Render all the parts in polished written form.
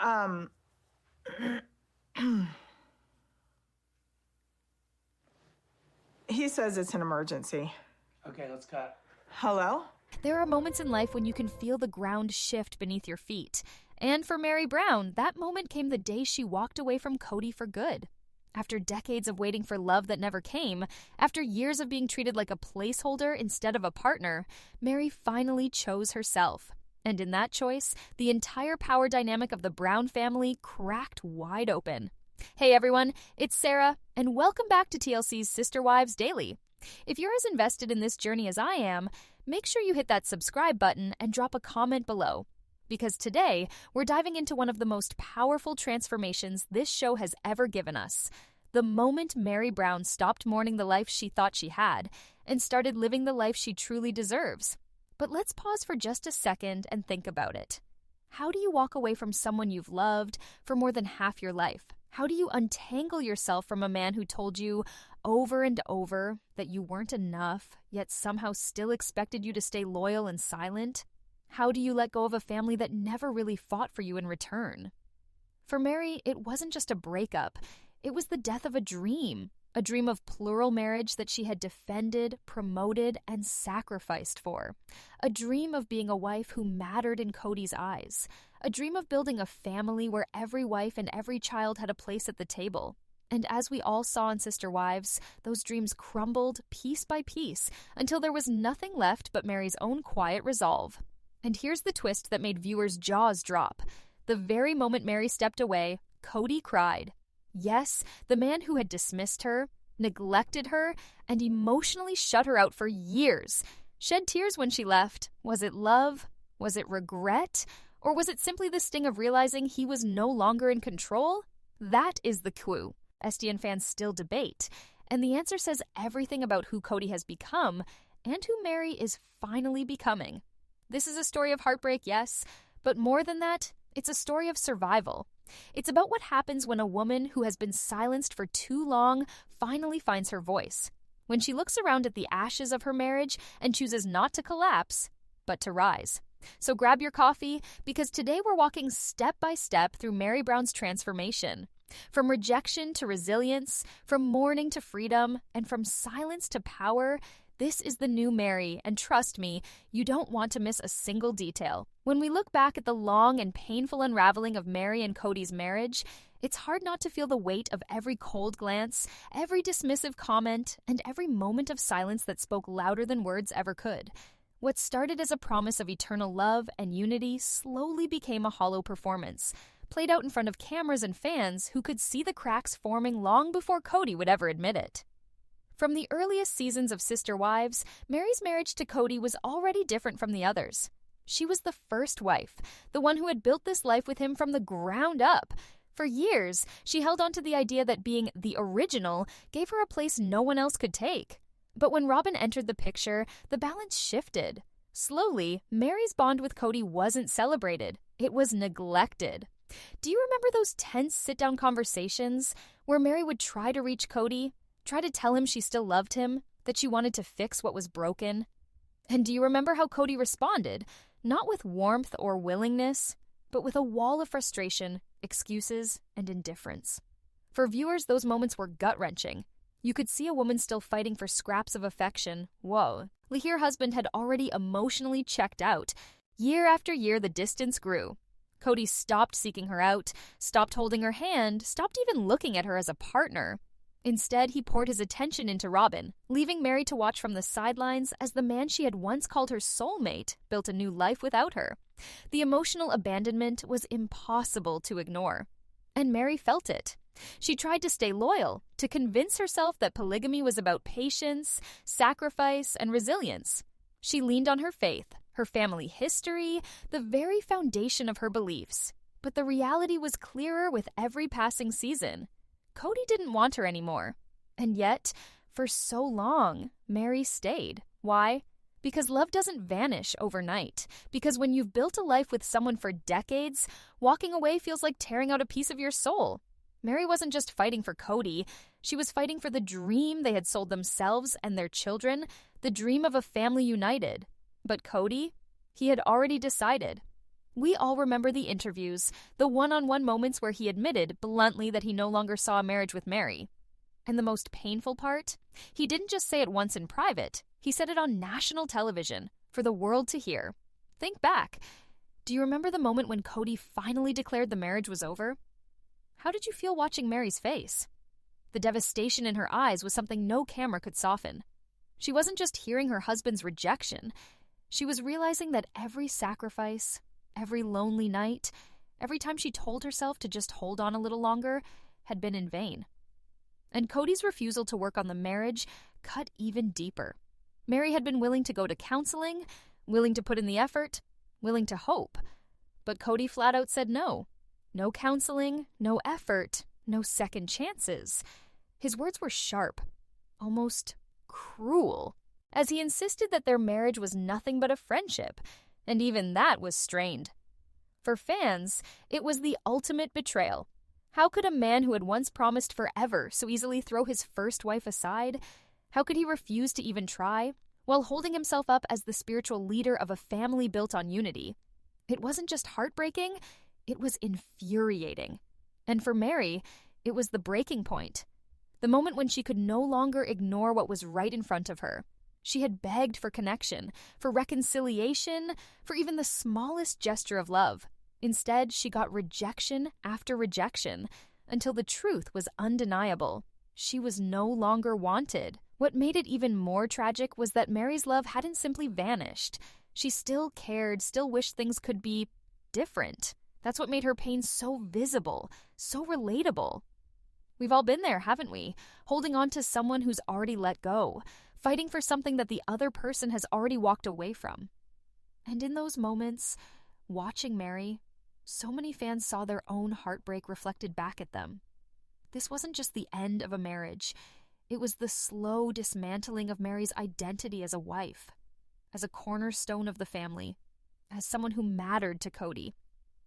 Um, he says it's an emergency. Okay, let's cut. Hello? There are moments in life when you can feel the ground shift beneath your feet. And for Meri Brown, that moment came the day she walked away from Kody for good. After decades of waiting for love that never came, after years of being treated like a placeholder instead of a partner, Meri finally chose herself. And in that choice, the entire power dynamic of the Brown family cracked wide open. Hey everyone, it's Sarah, and welcome back to TLC's Sister Wives Daily. If you're as invested in this journey as I am, make sure you hit that subscribe button and drop a comment below. Because today, we're diving into one of the most powerful transformations this show has ever given us. The moment Meri Brown stopped mourning the life she thought she had and started living the life she truly deserves. But let's pause for just a second and think about it. How do you walk away from someone you've loved for more than half your life? How do you untangle yourself from a man who told you over and over that you weren't enough, yet somehow still expected you to stay loyal and silent? How do you let go of a family that never really fought for you in return? For Meri, it wasn't just a breakup. It was the death of a dream of plural marriage that she had defended, promoted, and sacrificed for. A dream of being a wife who mattered in Kody's eyes. A dream of building a family where every wife and every child had a place at the table. And as we all saw in Sister Wives, those dreams crumbled piece by piece until there was nothing left but Meri's own quiet resolve. And here's the twist that made viewers' jaws drop. The very moment Meri stepped away, Kody cried. Yes, the man who had dismissed her, neglected her, and emotionally shut her out for years, shed tears when she left. Was it love? Was it regret? Or was it simply the sting of realizing he was no longer in control? That is the clue SDN fans still debate. And the answer says everything about who Kody has become and who Meri is finally becoming. This is a story of heartbreak, yes, but more than that, it's a story of survival. It's about what happens when a woman who has been silenced for too long finally finds her voice. When she looks around at the ashes of her marriage and chooses not to collapse, but to rise. So grab your coffee, because today we're walking step by step through Meri Brown's transformation. From rejection to resilience, from mourning to freedom, and from silence to power, this is the new Meri, and trust me, you don't want to miss a single detail. When we look back at the long and painful unraveling of Meri and Kody's marriage, it's hard not to feel the weight of every cold glance, every dismissive comment, and every moment of silence that spoke louder than words ever could. What started as a promise of eternal love and unity slowly became a hollow performance, played out in front of cameras and fans who could see the cracks forming long before Kody would ever admit it. From the earliest seasons of Sister Wives, Meri's marriage to Kody was already different from the others. She was the first wife, the one who had built this life with him from the ground up. For years, she held on to the idea that being the original gave her a place no one else could take. But when Robyn entered the picture, the balance shifted. Slowly, Meri's bond with Kody wasn't celebrated. It was neglected. Do you remember those tense sit-down conversations where Meri would try to reach Kody, try to tell him she still loved him, that she wanted to fix what was broken? And do you remember how Kody responded? Not with warmth or willingness, but with a wall of frustration, excuses, and indifference. For viewers, those moments were gut-wrenching. You could see a woman still fighting for scraps of affection. Whoa. Her husband had already emotionally checked out. Year after year, the distance grew. Kody stopped seeking her out, stopped holding her hand, stopped even looking at her as a partner. Instead, he poured his attention into Robyn, leaving Meri to watch from the sidelines as the man she had once called her soulmate built a new life without her. The emotional abandonment was impossible to ignore. And Meri felt it. She tried to stay loyal, to convince herself that polygamy was about patience, sacrifice, and resilience. She leaned on her faith, her family history, the very foundation of her beliefs. But the reality was clearer with every passing season. Kody didn't want her anymore. And yet, for so long, Meri stayed. Why? Because love doesn't vanish overnight. Because when you've built a life with someone for decades, walking away feels like tearing out a piece of your soul. Meri wasn't just fighting for Kody. She was fighting for the dream they had sold themselves and their children, the dream of a family united. But Kody, he had already decided. We all remember the interviews, the one-on-one moments where he admitted bluntly that he no longer saw a marriage with Meri. And the most painful part? He didn't just say it once in private. He said it on national television for the world to hear. Think back. Do you remember the moment when Kody finally declared the marriage was over? How did you feel watching Meri's face? The devastation in her eyes was something no camera could soften. She wasn't just hearing her husband's rejection. She was realizing that every sacrifice, every lonely night, every time she told herself to just hold on a little longer, had been in vain. And Kody's refusal to work on the marriage cut even deeper. Meri had been willing to go to counseling, willing to put in the effort, willing to hope. But Kody flat out said no. No counseling, no effort, no second chances. His words were sharp, almost cruel, as he insisted that their marriage was nothing but a friendship, and even that was strained. For fans, it was the ultimate betrayal. How could a man who had once promised forever so easily throw his first wife aside? How could he refuse to even try, while holding himself up as the spiritual leader of a family built on unity? It wasn't just heartbreaking, it was infuriating. And for Meri, it was the breaking point. The moment when she could no longer ignore what was right in front of her. She had begged for connection, for reconciliation, for even the smallest gesture of love. Instead, she got rejection after rejection, until the truth was undeniable. She was no longer wanted. What made it even more tragic was that Meri's love hadn't simply vanished. She still cared, still wished things could be different. That's what made her pain so visible, so relatable. We've all been there, haven't we? Holding on to someone who's already let go, fighting for something that the other person has already walked away from. And in those moments, watching Meri, so many fans saw their own heartbreak reflected back at them. This wasn't just the end of a marriage. It was the slow dismantling of Meri's identity as a wife, as a cornerstone of the family, as someone who mattered to Kody.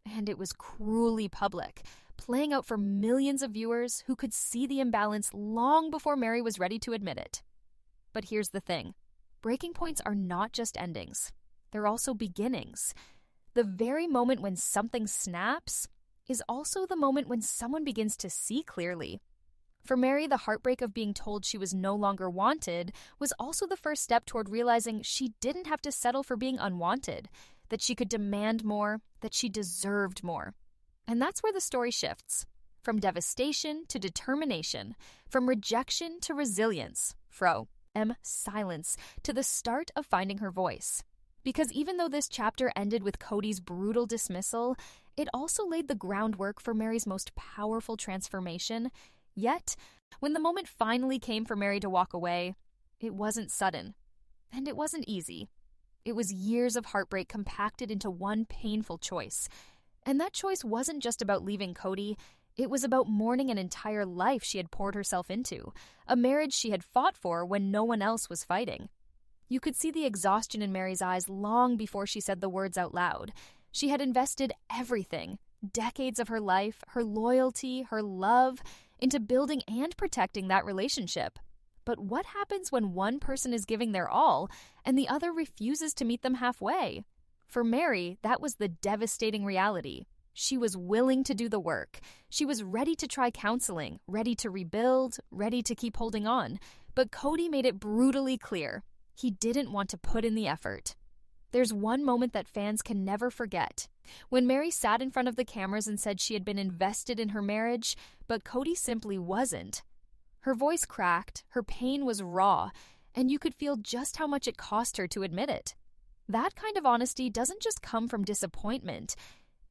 And it was cruelly public, playing out for millions of viewers who could see the imbalance long before Meri was ready to admit it. But here's the thing. Breaking points are not just endings. They're also beginnings. The very moment when something snaps is also the moment when someone begins to see clearly. For Meri, the heartbreak of being told she was no longer wanted was also the first step toward realizing she didn't have to settle for being unwanted, that she could demand more, that she deserved more. And that's where the story shifts. From devastation to determination, from rejection to resilience, silence, to the start of finding her voice. Because even though this chapter ended with Kody's brutal dismissal, it also laid the groundwork for Meri's most powerful transformation. Yet, when the moment finally came for Meri to walk away, it wasn't sudden. And it wasn't easy. It was years of heartbreak compacted into one painful choice. And that choice wasn't just about leaving Kody. It was about mourning an entire life she had poured herself into, a marriage she had fought for when no one else was fighting. You could see the exhaustion in Meri's eyes long before she said the words out loud. She had invested everything, decades of her life, her loyalty, her love, into building and protecting that relationship. But what happens when one person is giving their all and the other refuses to meet them halfway? For Meri, that was the devastating reality. She was willing to do the work. She was ready to try counseling, ready to rebuild, ready to keep holding on. But Kody made it brutally clear. He didn't want to put in the effort. There's one moment that fans can never forget. When Meri sat in front of the cameras and said she had been invested in her marriage, but Kody simply wasn't. Her voice cracked, her pain was raw, and you could feel just how much it cost her to admit it. That kind of honesty doesn't just come from disappointment.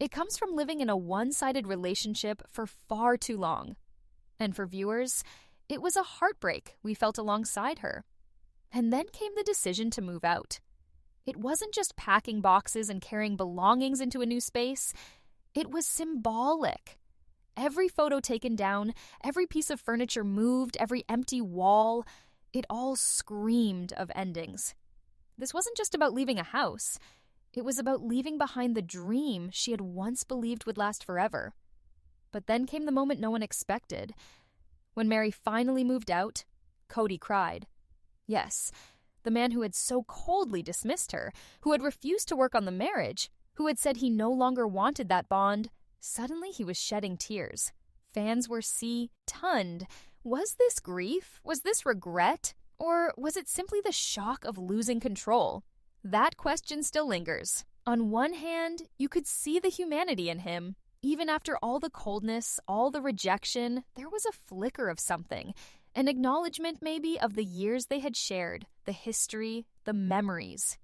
It comes from living in a one-sided relationship for far too long. And for viewers, it was a heartbreak we felt alongside her. And then came the decision to move out. It wasn't just packing boxes and carrying belongings into a new space. It was symbolic. Every photo taken down, every piece of furniture moved, every empty wall, it all screamed of endings. This wasn't just about leaving a house. It was about leaving behind the dream she had once believed would last forever. But then came the moment no one expected. When Meri finally moved out, Kody cried. Yes, the man who had so coldly dismissed her, who had refused to work on the marriage, who had said he no longer wanted that bond, suddenly he was shedding tears. Fans were stunned. Was this grief? Was this regret? Or was it simply the shock of losing control? That question still lingers. On one hand, you could see the humanity in him. Even after all the coldness, all the rejection, there was a flicker of something. An acknowledgement, maybe, of the years they had shared, the history, the memories.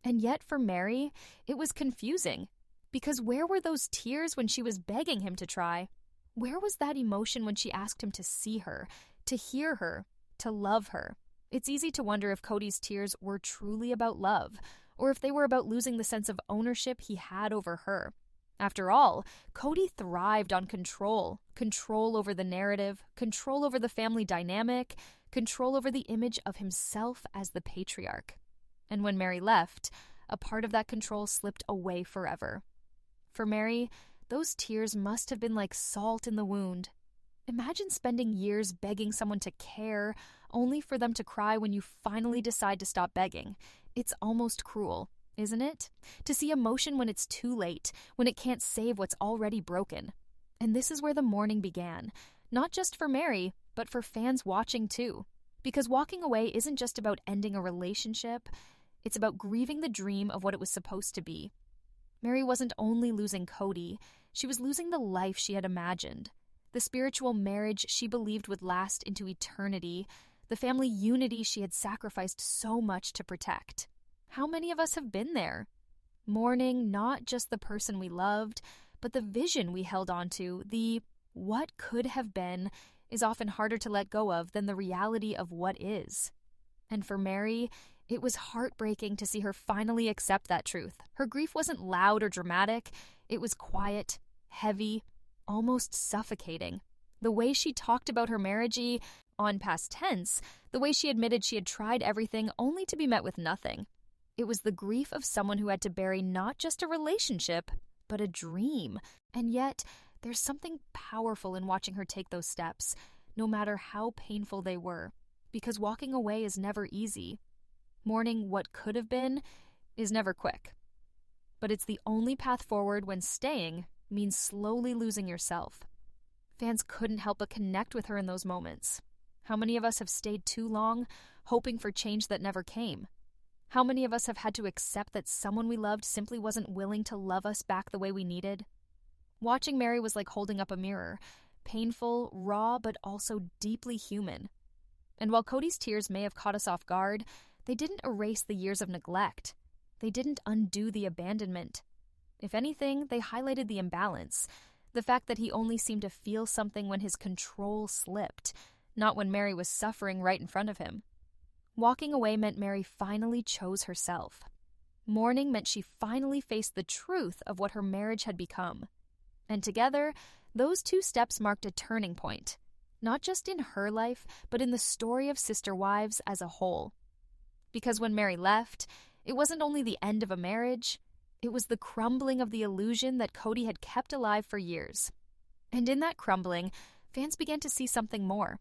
And yet, for Meri, it was confusing. Because where were those tears when she was begging him to try? Where was that emotion when she asked him to see her, to hear her, to love her? It's easy to wonder if Kody's tears were truly about love, or if they were about losing the sense of ownership he had over her. After all, Kody thrived on control over the narrative, control over the family dynamic, control over the image of himself as the patriarch. And when Meri left, a part of that control slipped away forever. For Meri, those tears must have been like salt in the wound. Imagine spending years begging someone to care, only for them to cry when you finally decide to stop begging. It's almost cruel, isn't it? To see emotion when it's too late, when it can't save what's already broken. And this is where the mourning began, not just for Meri, but for fans watching too. Because walking away isn't just about ending a relationship, it's about grieving the dream of what it was supposed to be. Meri wasn't only losing Kody, she was losing the life she had imagined. The spiritual marriage she believed would last into eternity, the family unity she had sacrificed so much to protect. How many of us have been there? Mourning not just the person we loved, but the vision we held onto, the what could have been, is often harder to let go of than the reality of what is. And for Meri, it was heartbreaking to see her finally accept that truth. Her grief wasn't loud or dramatic. It was quiet, heavy, almost suffocating. The way she talked about her marriage, on past tense, the way she admitted she had tried everything only to be met with nothing. It was the grief of someone who had to bury not just a relationship, but a dream. And yet, there's something powerful in watching her take those steps, no matter how painful they were, because walking away is never easy. Mourning what could have been is never quick. But it's the only path forward when staying means slowly losing yourself. Fans couldn't help but connect with her in those moments. How many of us have stayed too long, hoping for change that never came? How many of us have had to accept that someone we loved simply wasn't willing to love us back the way we needed? Watching Meri was like holding up a mirror, painful, raw, but also deeply human. And while Kody's tears may have caught us off guard, they didn't erase the years of neglect. They didn't undo the abandonment. If anything, they highlighted the imbalance, the fact that he only seemed to feel something when his control slipped, not when Meri was suffering right in front of him. Walking away meant Meri finally chose herself. Mourning meant she finally faced the truth of what her marriage had become. And together, those two steps marked a turning point, not just in her life, but in the story of sister wives as a whole. Because when Meri left, it wasn't only the end of a marriage, it was the crumbling of the illusion that Kody had kept alive for years. And in that crumbling, fans began to see something more.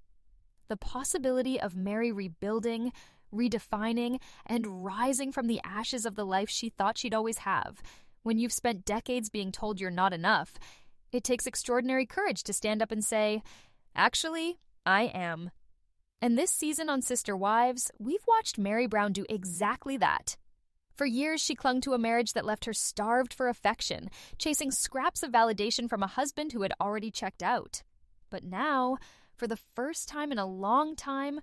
The possibility of Meri rebuilding, redefining, and rising from the ashes of the life she thought she'd always have. When you've spent decades being told you're not enough, it takes extraordinary courage to stand up and say, "Actually, I am." And this season on Sister Wives, we've watched Meri Brown do exactly that. For years, she clung to a marriage that left her starved for affection, chasing scraps of validation from a husband who had already checked out. But now, for the first time in a long time,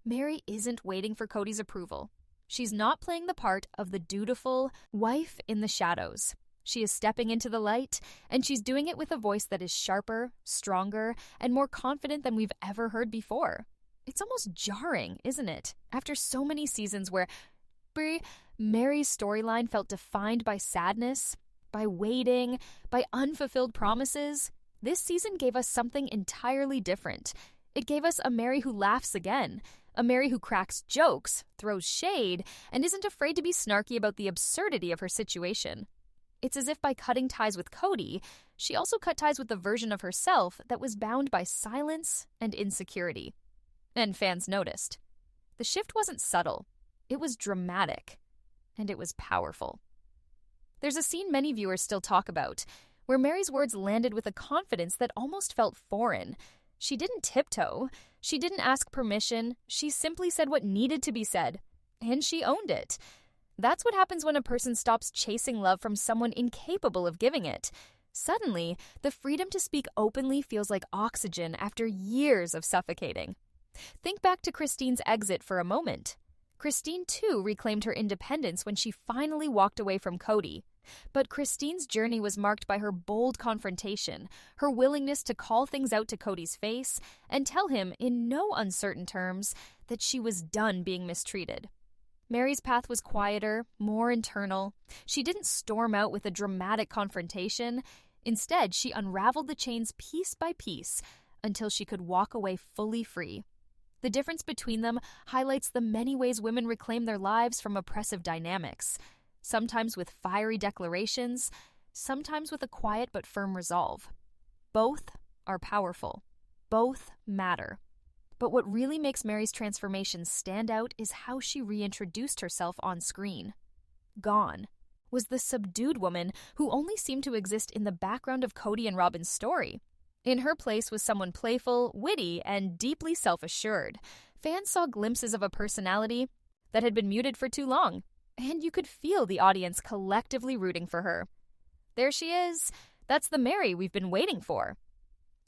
Meri isn't waiting for Kody's approval. She's not playing the part of the dutiful wife in the shadows. She is stepping into the light, and she's doing it with a voice that is sharper, stronger, and more confident than we've ever heard before. It's almost jarring, isn't it? After so many seasons where Meri's storyline felt defined by sadness, by waiting, by unfulfilled promises, this season gave us something entirely different. It gave us a Meri who laughs again, a Meri who cracks jokes, throws shade, and isn't afraid to be snarky about the absurdity of her situation. It's as if by cutting ties with Kody, she also cut ties with the version of herself that was bound by silence and insecurity. And fans noticed. The shift wasn't subtle. It was dramatic. And it was powerful. There's a scene many viewers still talk about, where Meri's words landed with a confidence that almost felt foreign. She didn't tiptoe. She didn't ask permission. She simply said what needed to be said. And she owned it. That's what happens when a person stops chasing love from someone incapable of giving it. Suddenly, the freedom to speak openly feels like oxygen after years of suffocating. Think back to Christine's exit for a moment. Christine, too, reclaimed her independence when she finally walked away from Kody. But Christine's journey was marked by her bold confrontation, her willingness to call things out to Kody's face, and tell him, in no uncertain terms, that she was done being mistreated. Meri's path was quieter, more internal. She didn't storm out with a dramatic confrontation. Instead, she unraveled the chains piece by piece until she could walk away fully free. The difference between them highlights the many ways women reclaim their lives from oppressive dynamics, sometimes with fiery declarations, sometimes with a quiet but firm resolve. Both are powerful. Both matter. But what really makes Meri's transformation stand out is how she reintroduced herself on screen. Gone was the subdued woman who only seemed to exist in the background of Kody and Robin's story. In her place was someone playful, witty, and deeply self-assured. Fans saw glimpses of a personality that had been muted for too long, and you could feel the audience collectively rooting for her. There she is. That's the Meri we've been waiting for.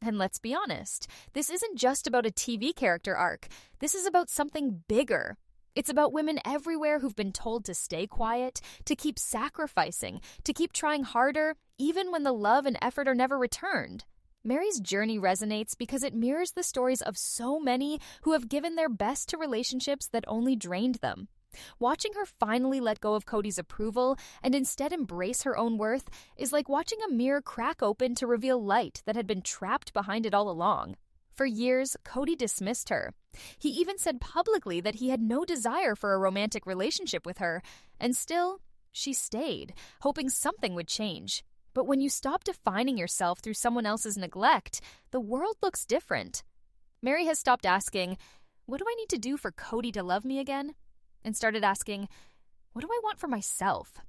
And let's be honest, this isn't just about a TV character arc. This is about something bigger. It's about women everywhere who've been told to stay quiet, to keep sacrificing, to keep trying harder, even when the love and effort are never returned. Meri's journey resonates because it mirrors the stories of so many who have given their best to relationships that only drained them. Watching her finally let go of Kody's approval and instead embrace her own worth is like watching a mirror crack open to reveal light that had been trapped behind it all along. For years, Kody dismissed her. He even said publicly that he had no desire for a romantic relationship with her, and still, she stayed, hoping something would change. But when you stop defining yourself through someone else's neglect, the world looks different. Meri has stopped asking, "What do I need to do for Kody to love me again?" and started asking, "What do I want for myself?"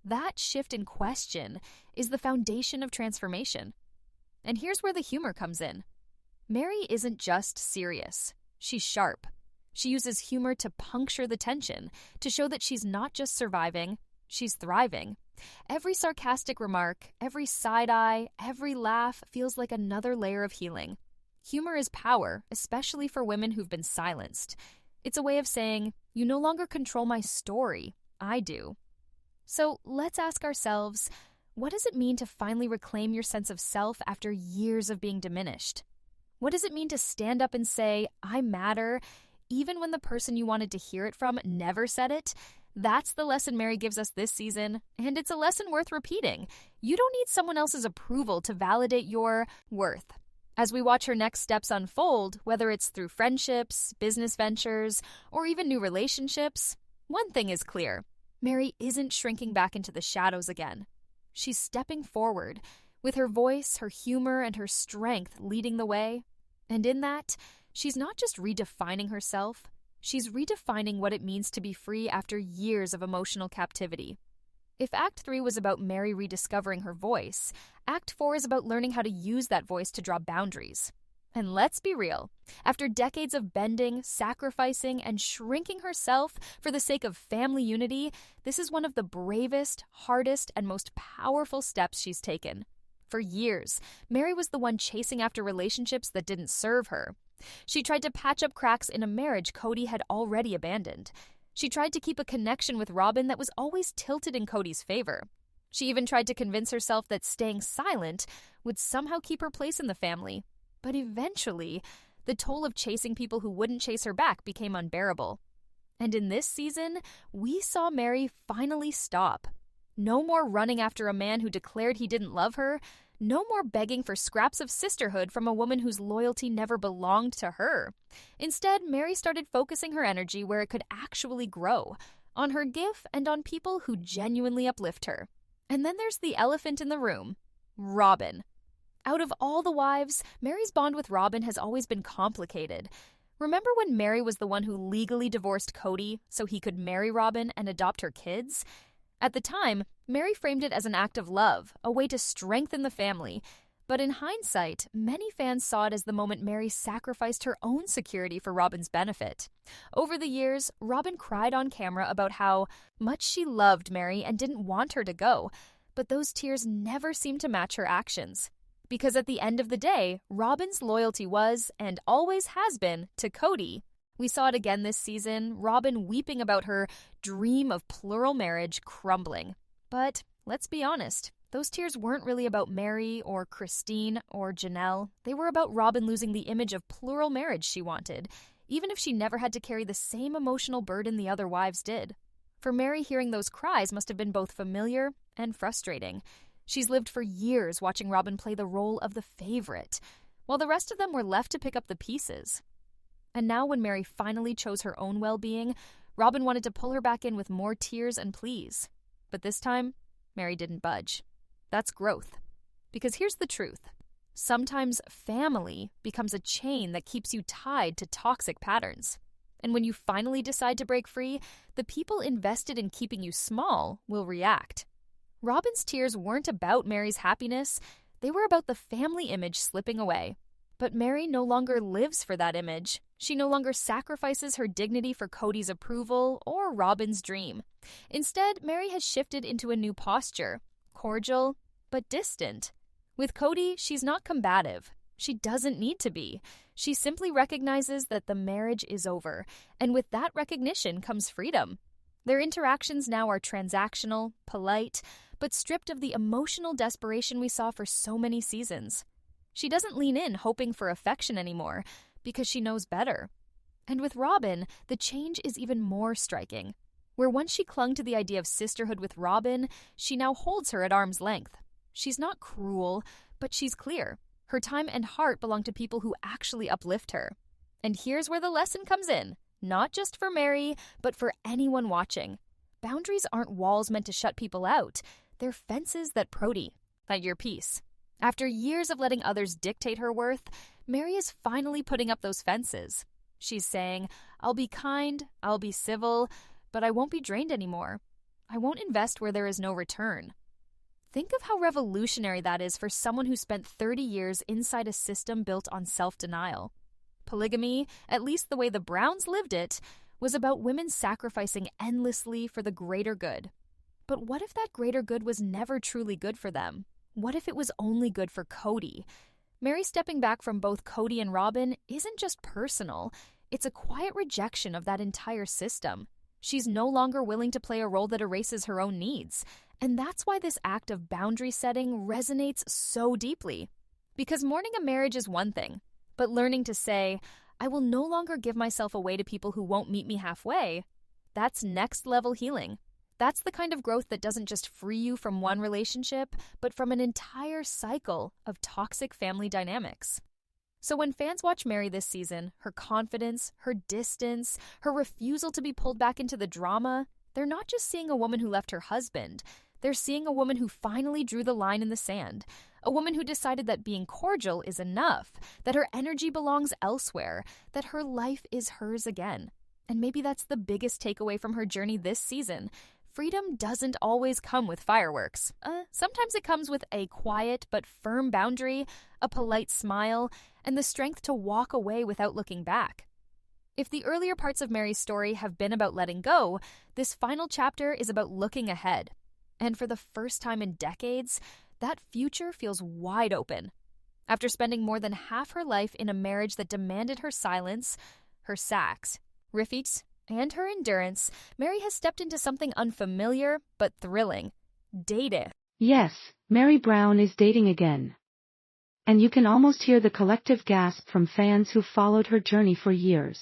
That shift in question is the foundation of transformation. And here's where the humor comes in. Meri isn't just serious. She's sharp. She uses humor to puncture the tension, to show that she's not just surviving, she's thriving. Every sarcastic remark, every side-eye, every laugh feels like another layer of healing. Humor is power, especially for women who've been silenced. It's a way of saying, you no longer control my story, I do. So let's ask ourselves, what does it mean to finally reclaim your sense of self after years of being diminished? What does it mean to stand up and say, I matter, even when the person you wanted to hear it from never said it? That's the lesson Meri gives us this season, and it's a lesson worth repeating. You don't need someone else's approval to validate your worth. As we watch her next steps unfold, whether it's through friendships, business ventures, or even new relationships, one thing is clear. Meri isn't shrinking back into the shadows again. She's stepping forward, with her voice, her humor, and her strength leading the way. And in that, she's not just redefining herself, she's redefining what it means to be free after years of emotional captivity. If Act 3 was about Meri rediscovering her voice, Act 4 is about learning how to use that voice to draw boundaries. And let's be real, after decades of bending, sacrificing, and shrinking herself for the sake of family unity, this is one of the bravest, hardest, and most powerful steps she's taken. For years, Meri was the one chasing after relationships that didn't serve her. She tried to patch up cracks in a marriage Kody had already abandoned. She tried to keep a connection with Robin that was always tilted in Kody's favor. She even tried to convince herself that staying silent would somehow keep her place in the family. But eventually, the toll of chasing people who wouldn't chase her back became unbearable. And in this season, we saw Meri finally stop. No more running after a man who declared he didn't love her. No more begging for scraps of sisterhood from a woman whose loyalty never belonged to her. Instead, Meri started focusing her energy where it could actually grow, on her gift and on people who genuinely uplift her. And then there's the elephant in the room, Robin. Out of all the wives, Meri's bond with Robin has always been complicated. Remember when Meri was the one who legally divorced Kody so he could marry Robin and adopt her kids? At the time, Meri framed it as an act of love, a way to strengthen the family. But in hindsight, many fans saw it as the moment Meri sacrificed her own security for Robyn's benefit. Over the years, Robyn cried on camera about how much she loved Meri and didn't want her to go, but those tears never seemed to match her actions. Because at the end of the day, Robyn's loyalty was, and always has been, to Kody. We saw it again this season, Robyn weeping about her dream of plural marriage crumbling. But let's be honest, those tears weren't really about Meri or Christine or Janelle. They were about Robyn losing the image of plural marriage she wanted, even if she never had to carry the same emotional burden the other wives did. For Meri, hearing those cries must have been both familiar and frustrating. She's lived for years watching Robyn play the role of the favorite, while the rest of them were left to pick up the pieces. And now when Meri finally chose her own well-being, Robyn wanted to pull her back in with more tears and pleas. But this time, Meri didn't budge. That's growth. Because here's the truth. Sometimes family becomes a chain that keeps you tied to toxic patterns. And when you finally decide to break free, the people invested in keeping you small will react. Robyn's tears weren't about Meri's happiness. They were about the family image slipping away. But Meri no longer lives for that image. She no longer sacrifices her dignity for Kody's approval or Robyn's dream. Instead, Meri has shifted into a new posture, cordial but distant. With Kody, she's not combative. She doesn't need to be. She simply recognizes that the marriage is over, and with that recognition comes freedom. Their interactions now are transactional, polite, but stripped of the emotional desperation we saw for so many seasons. She doesn't lean in hoping for affection anymore, because she knows better. And with Robyn, the change is even more striking. Where once she clung to the idea of sisterhood with Robyn, she now holds her at arm's length. She's not cruel, but she's clear. Her time and heart belong to people who actually uplift her. And here's where the lesson comes in, not just for Meri, but for anyone watching. Boundaries aren't walls meant to shut people out. They're fences that protect at your peace. After years of letting others dictate her worth, Meri is finally putting up those fences. She's saying, I'll be kind, I'll be civil, but I won't be drained anymore. I won't invest where there is no return. Think of how revolutionary that is for someone who spent 30 years inside a system built on self-denial. Polygamy, at least the way the Browns lived it, was about women sacrificing endlessly for the greater good. But what if that greater good was never truly good for them? What if it was only good for Kody? Meri stepping back from both Kody and Robyn isn't just personal. It's a quiet rejection of that entire system. She's no longer willing to play a role that erases her own needs. And that's why this act of boundary setting resonates so deeply. Because mourning a marriage is one thing, but learning to say, I will no longer give myself away to people who won't meet me halfway, that's next level healing. That's the kind of growth that doesn't just free you from one relationship, but from an entire cycle of toxic family dynamics. So when fans watch Meri this season, her confidence, her distance, her refusal to be pulled back into the drama, they're not just seeing a woman who left her husband. They're seeing a woman who finally drew the line in the sand. A woman who decided that being cordial is enough, that her energy belongs elsewhere, that her life is hers again. And maybe that's the biggest takeaway from her journey this season. Freedom doesn't always come with fireworks. Sometimes it comes with a quiet but firm boundary, a polite smile, and the strength to walk away without looking back. If the earlier parts of Meri's story have been about letting go, this final chapter is about looking ahead. And for the first time in decades, that future feels wide open. After spending more than half her life in a marriage that demanded her silence, her sacks, refusals, and her endurance, Meri has stepped into something unfamiliar but thrilling. Dating. Yes, Meri Brown is dating again. And you can almost hear the collective gasp from fans who followed her journey for years.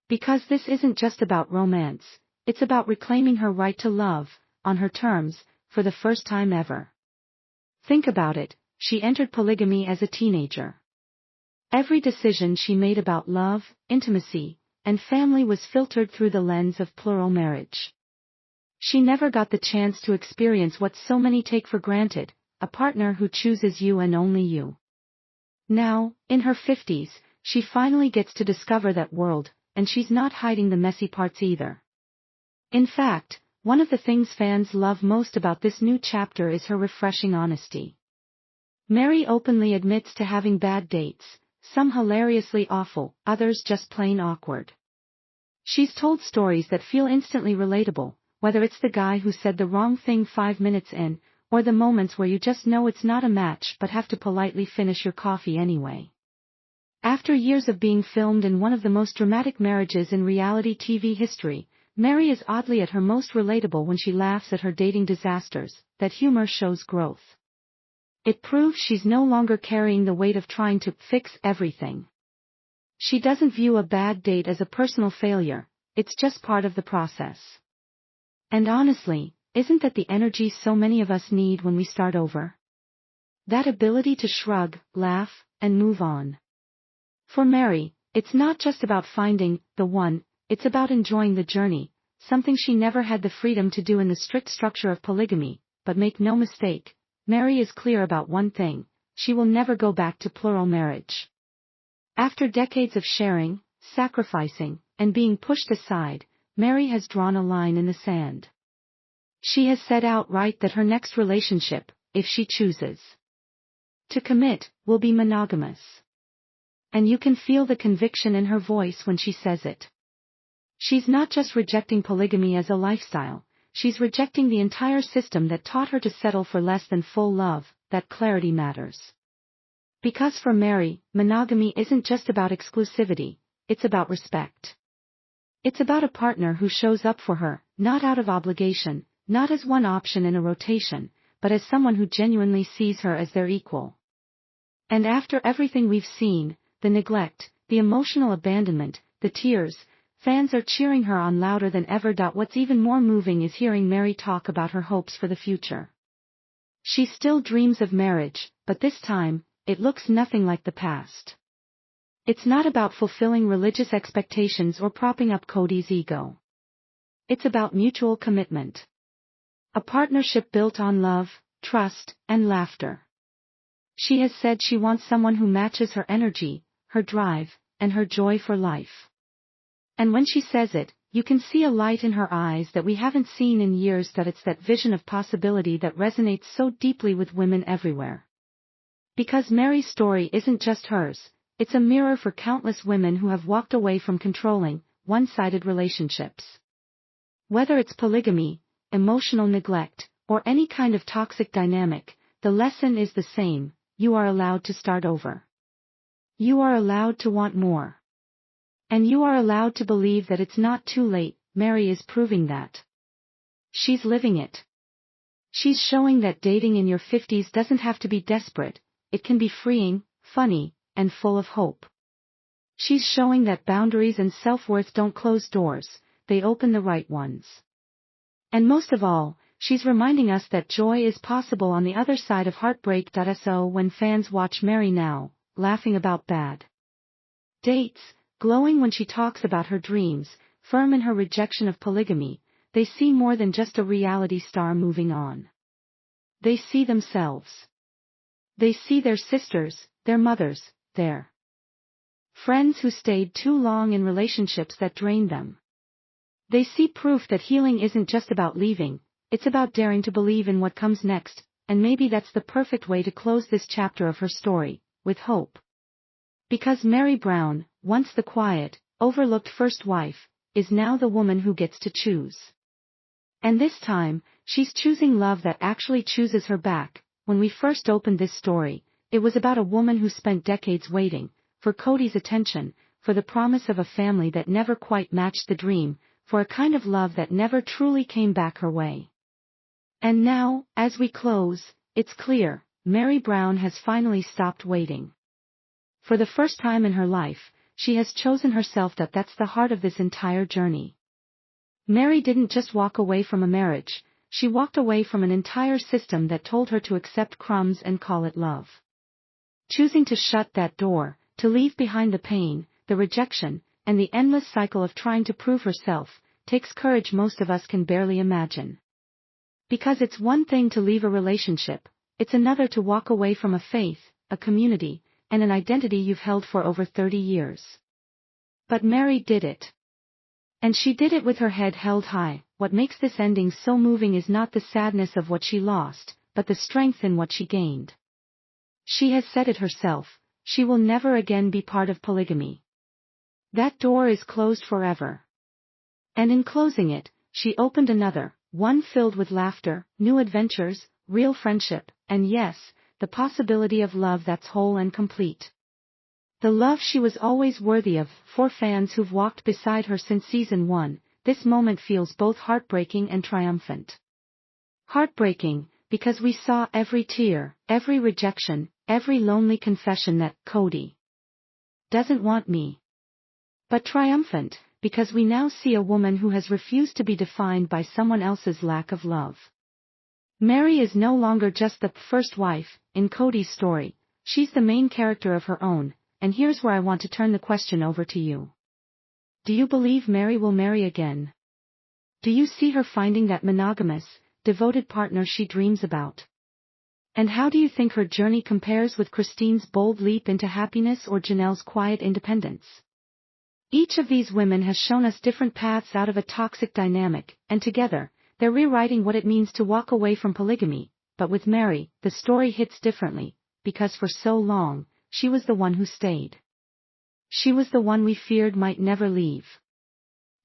Because this isn't just about romance, it's about reclaiming her right to love, on her terms, for the first time ever. Think about it, she entered polygamy as a teenager. Every decision she made about love, intimacy, and family was filtered through the lens of plural marriage. She never got the chance to experience what so many take for granted, a partner who chooses you and only you. Now, in her 50s, she finally gets to discover that world, and she's not hiding the messy parts either. In fact, one of the things fans love most about this new chapter is her refreshing honesty. Meri openly admits to having bad dates, some hilariously awful, others just plain awkward. She's told stories that feel instantly relatable, whether it's the guy who said the wrong thing 5 minutes in, or the moments where you just know it's not a match but have to politely finish your coffee anyway. After years of being filmed in one of the most dramatic marriages in reality TV history, Meri is oddly at her most relatable when she laughs at her dating disasters. That humor shows growth. It proves she's no longer carrying the weight of trying to fix everything. She doesn't view a bad date as a personal failure, it's just part of the process. And honestly, isn't that the energy so many of us need when we start over? That ability to shrug, laugh, and move on. For Meri, it's not just about finding the one, it's about enjoying the journey, something she never had the freedom to do in the strict structure of polygamy. But make no mistake, Meri is clear about one thing: she will never go back to plural marriage. After decades of sharing, sacrificing, and being pushed aside, Meri has drawn a line in the sand. She has said outright that her next relationship, if she chooses to commit, will be monogamous. And you can feel the conviction in her voice when she says it. She's not just rejecting polygamy as a lifestyle, she's rejecting the entire system that taught her to settle for less than full love. That clarity matters. Because for Meri, monogamy isn't just about exclusivity, it's about respect. It's about a partner who shows up for her, not out of obligation, not as one option in a rotation, but as someone who genuinely sees her as their equal. And after everything we've seen, the neglect, the emotional abandonment, the tears, fans are cheering her on louder than ever. What's even more moving is hearing Meri talk about her hopes for the future. She still dreams of marriage, but this time, it looks nothing like the past. It's not about fulfilling religious expectations or propping up Kody's ego. It's about mutual commitment. A partnership built on love, trust, and laughter. She has said she wants someone who matches her energy, her drive, and her joy for life. And when she says it, you can see a light in her eyes that we haven't seen in years. That it's that vision of possibility that resonates so deeply with women everywhere. Because Meri's story isn't just hers, it's a mirror for countless women who have walked away from controlling, one-sided relationships. Whether it's polygamy, emotional neglect, or any kind of toxic dynamic, the lesson is the same: you are allowed to start over. You are allowed to want more. And you are allowed to believe that it's not too late. Meri is proving that. She's living it. She's showing that dating in your 50s doesn't have to be desperate, it can be freeing, funny, and full of hope. She's showing that boundaries and self-worth don't close doors, they open the right ones. And most of all, she's reminding us that joy is possible on the other side of heartbreak. So when fans watch Meri now, laughing about bad dates, glowing when she talks about her dreams, firm in her rejection of polygamy, they see more than just a reality star moving on. They see themselves. They see their sisters, their mothers, their friends who stayed too long in relationships that drained them. They see proof that healing isn't just about leaving, it's about daring to believe in what comes next. And maybe that's the perfect way to close this chapter of her story, with hope. Because Meri Brown, once the quiet, overlooked first wife, is now the woman who gets to choose. And this time, she's choosing love that actually chooses her back. When we first opened this story, it was about a woman who spent decades waiting for Kody's attention, for the promise of a family that never quite matched the dream, for a kind of love that never truly came back her way. And now, as we close, it's clear, Meri Brown has finally stopped waiting. For the first time in her life, she has chosen herself. That's the heart of this entire journey. Meri didn't just walk away from a marriage, she walked away from an entire system that told her to accept crumbs and call it love. Choosing to shut that door, to leave behind the pain, the rejection, and the endless cycle of trying to prove herself, takes courage most of us can barely imagine. Because it's one thing to leave a relationship, it's another to walk away from a faith, a community, and an identity you've held for over 30 years. But Meri did it. And she did it with her head held high. what makes this ending so moving is not the sadness of what she lost, but the strength in what she gained. She has said it herself, she will never again be part of polygamy. That door is closed forever. And in closing it, she opened another, one filled with laughter, new adventures, real friendship, and yes, the possibility of love that's whole and complete. The love she was always worthy of. For fans who've walked beside her since season 1, this moment feels both heartbreaking and triumphant. Heartbreaking, because we saw every tear, every rejection, every lonely confession that Kody doesn't want me. But triumphant, because we now see a woman who has refused to be defined by someone else's lack of love. Meri is no longer just the first wife in Kody's story, she's the main character of her own, and here's where I want to turn the question over to you. Do you believe Meri will marry again? Do you see her finding that monogamous, devoted partner she dreams about? And how do you think her journey compares with Christine's bold leap into happiness or Janelle's quiet independence? Each of these women has shown us different paths out of a toxic dynamic, and together, they're rewriting what it means to walk away from polygamy. But with Meri, the story hits differently, because for so long, she was the one who stayed. She was the one we feared might never leave.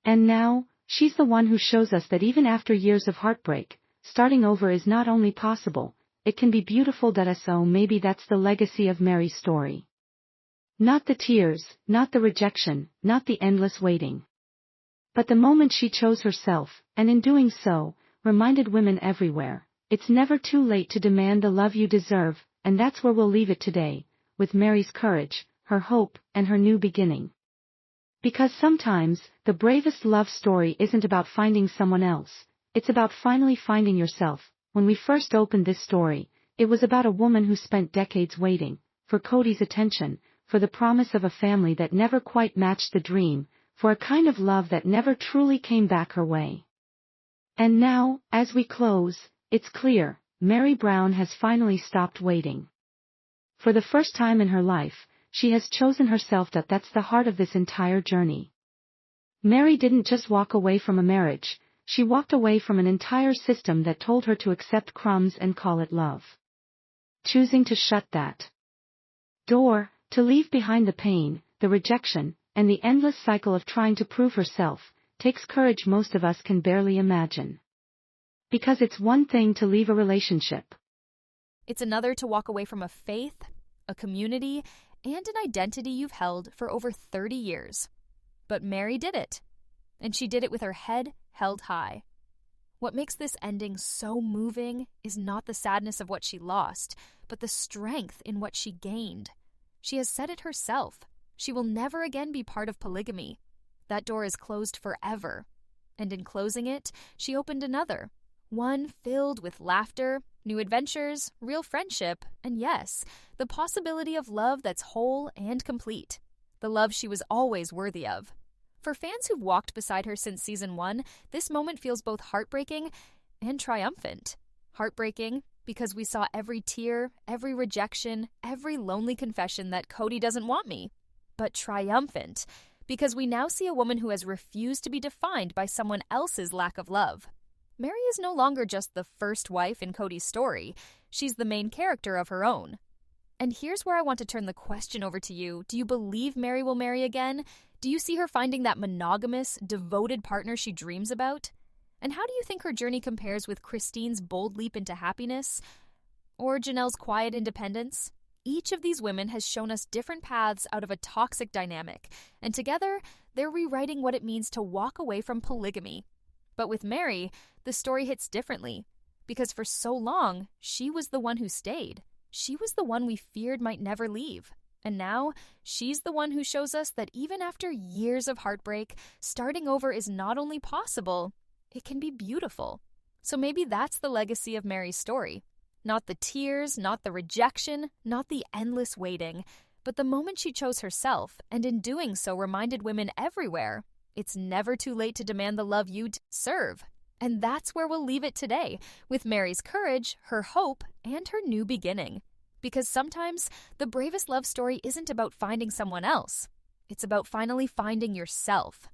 And now, she's the one who shows us that even after years of heartbreak, starting over is not only possible, it can be beautiful. So maybe that's the legacy of Meri's story. Not the tears, not the rejection, not the endless waiting. But the moment she chose herself, and in doing so, reminded women everywhere, it's never too late to demand the love you deserve, and that's where we'll leave it today, with Meri's courage, her hope, and her new beginning. Because sometimes, the bravest love story isn't about finding someone else, it's about finally finding yourself. When we first opened this story, it was about a woman who spent decades waiting, for Kody's attention, for the promise of a family that never quite matched the dream, for a kind of love that never truly came back her way. And now, as we close, it's clear, Meri Brown has finally stopped waiting. For the first time in her life, she has chosen herself. That's the heart of this entire journey. Meri didn't just walk away from a marriage, she walked away from an entire system that told her to accept crumbs and call it love. Choosing to shut that door, to leave behind the pain, the rejection, and the endless cycle of trying to prove herself, takes courage most of us can barely imagine. Because it's one thing to leave a relationship. It's another to walk away from a faith, a community, and an identity you've held for over 30 years. But Meri did it. And she did it with her head held high. What makes this ending so moving is not the sadness of what she lost, but the strength in what she gained. She has said it herself. She will never again be part of polygamy. That door is closed forever. And in closing it, she opened another. One filled with laughter, new adventures, real friendship, and yes, the possibility of love that's whole and complete. The love she was always worthy of. For fans who've walked beside her since season 1, this moment feels both heartbreaking and triumphant. Heartbreaking because we saw every tear, every rejection, every lonely confession that Kody doesn't want me. But triumphant because we now see a woman who has refused to be defined by someone else's lack of love. Meri is no longer just the first wife in Kody's story. She's the main character of her own. And here's where I want to turn the question over to you. Do you believe Meri will marry again? Do you see her finding that monogamous, devoted partner she dreams about? And how do you think her journey compares with Christine's bold leap into happiness? Or Janelle's quiet independence? Each of these women has shown us different paths out of a toxic dynamic, and together, they're rewriting what it means to walk away from polygamy. But with Meri, the story hits differently, because for so long, she was the one who stayed. She was the one we feared might never leave. And now, she's the one who shows us that even after years of heartbreak, starting over is not only possible, it can be beautiful. So maybe that's the legacy of Meri's story. Not the tears, not the rejection, not the endless waiting, but the moment she chose herself, and in doing so reminded women everywhere, it's never too late to demand the love you deserve. And that's where we'll leave it today, with Meri's courage, her hope, and her new beginning. Because sometimes, the bravest love story isn't about finding someone else. It's about finally finding yourself.